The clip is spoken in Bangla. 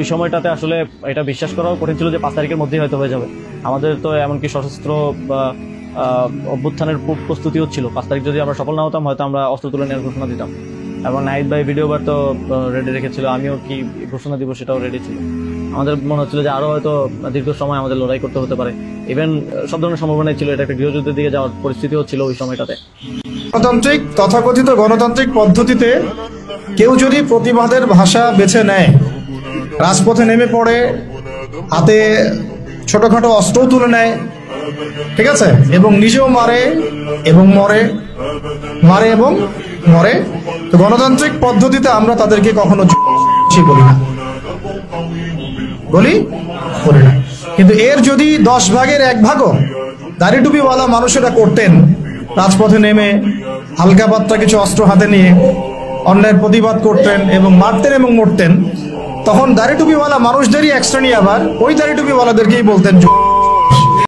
ওই সময়টাতে আসলে এটা বিশ্বাস করাও কঠিন ছিল যে 5 তারিখের মধ্যেই হয়তো হয়ে যাবে। আমাদের তো এমনকি সশস্ত্র বা অভ্যুত্থানের প্রস্তুতি হচ্ছিল। 5 তারিখ যদি আমরা সফল না হতাম হয়তো আমরা অস্ত্র তুলে নেওয়ার ঘোষণা দিতাম। এবং নাহিদ ভাই ভিডিও বার তো রেডি রেখেছিল, আমিও কি ঘোষণা দিব সেটাও রেডি ছিল। আমাদের মনে হচ্ছিল যে আরো হয়তো দীর্ঘ সময় আমাদের লড়াই করতে হতে পারে। ইভেন সব ধরনের সম্ভাবনাই ছিল, এটা একটা গৃহযুদ্ধের দিকে যাওয়ার পরিস্থিতি হচ্ছিল ওই সময়টাতে। গণতান্ত্রিক তথাকথিত গণতান্ত্রিক পদ্ধতিতে কেউ যদি প্রতিবাদের ভাষা বেছে নেয়, রাজপথে নেমে পড়ে, হাতে ছোটখাটো অস্ত্র তুলে নেয়, ঠিক আছে, এবং নিজেও মারে এবং মারে এবং মরে, তো গণতান্ত্রিক পদ্ধতিতে আমরা তাদেরকে কখনো বলি না। কিন্তু এর যদি 10 ভাগের 1 ভাগও দাড়ি টুপিওয়ালা মানুষেরা করতেন, রাজপথে নেমে হালকা পাতলা কিছু অস্ত্র হাতে নিয়ে অন্যায়ের প্রতিবাদ করতেন এবং মারতেন এবং মরতেন, তখন দাড়ি টুপিওয়ালা মানুষদেরই এক শ্রেণী আবার ওই দাড়ি টুপিওয়ালাদেরকেই বলতেন